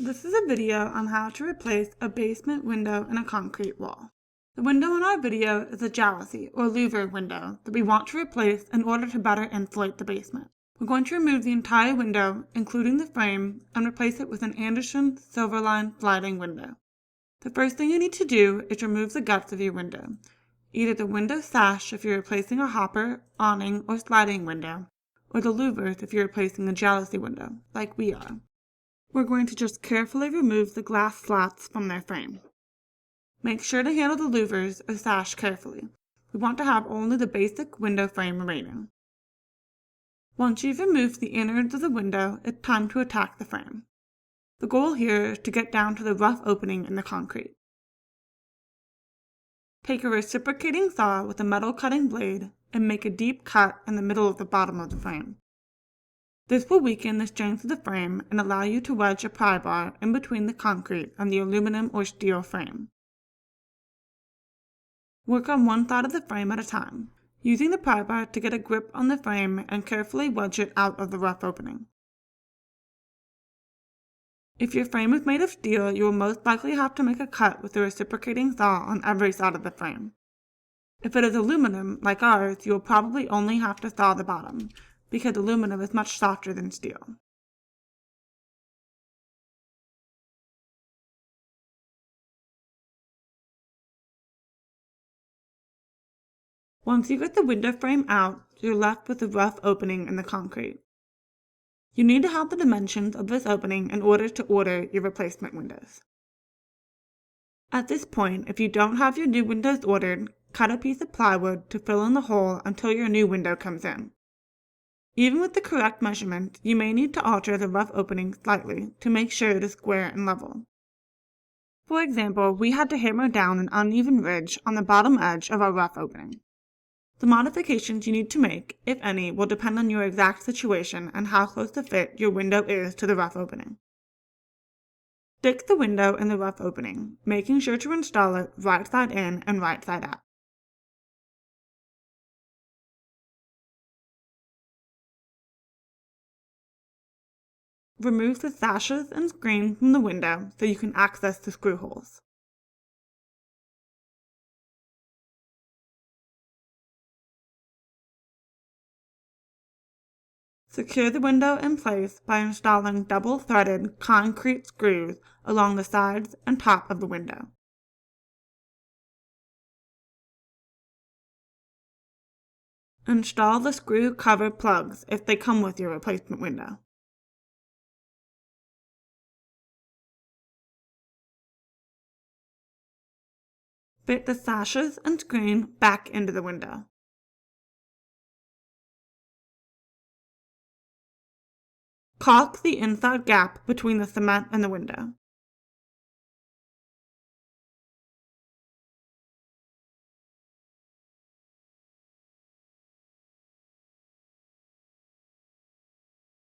This is a video on how to replace a basement window in a concrete wall. The window in our video is a jalousie or louver window that we want to replace in order to better insulate the basement. We're going to remove the entire window, including the frame, and replace it with an Andersen Silverline sliding window. The first thing you need to do is remove the guts of your window, either the window sash if you're replacing a hopper, awning, or sliding window, or the louvers if you're replacing a jalousie window, like we are. We're going to just carefully remove the glass slats from their frame. Make sure to handle the louvers or sash carefully. We want to have only the basic window frame remaining. Once you've removed the innards of the window, it's time to attack the frame. The goal here is to get down to the rough opening in the concrete. Take a reciprocating saw with a metal cutting blade and make a deep cut in the middle of the bottom of the frame. This will weaken the strength of the frame and allow you to wedge a pry bar in between the concrete and the aluminum or steel frame. Work on one side of the frame at a time, using the pry bar to get a grip on the frame and carefully wedge it out of the rough opening. If your frame is made of steel, you will most likely have to make a cut with the reciprocating saw on every side of the frame. If it is aluminum, like ours, you will probably only have to saw the bottom, because aluminum is much softer than steel. Once you get the window frame out, you're left with a rough opening in the concrete. You need to have the dimensions of this opening in order to order your replacement windows. At this point, if you don't have your new windows ordered, cut a piece of plywood to fill in the hole until your new window comes in. Even with the correct measurement, you may need to alter the rough opening slightly to make sure it is square and level. For example, we had to hammer down an uneven ridge on the bottom edge of our rough opening. The modifications you need to make, if any, will depend on your exact situation and how close to fit your window is to the rough opening. Stick the window in the rough opening, making sure to install it right side in and right side out. Remove the sashes and screen from the window so you can access the screw holes. Secure the window in place by installing double-threaded concrete screws along the sides and top of the window. Install the screw cover plugs if they come with your replacement window. Fit the sashes and screen back into the window. Caulk the inside gap between the cement and the window.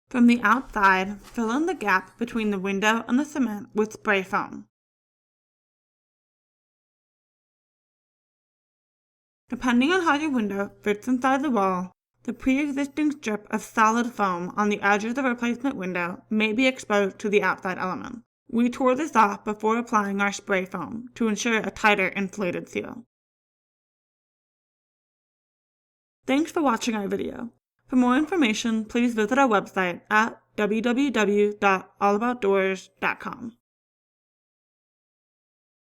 From the outside, fill in the gap between the window and the cement with spray foam. Depending on how your window fits inside the wall, the pre-existing strip of solid foam on the edge of the replacement window may be exposed to the outside element. We tore this off before applying our spray foam to ensure a tighter insulated seal. Thanks for watching our video. For more information, please visit our website at www.allaboutdoors.com.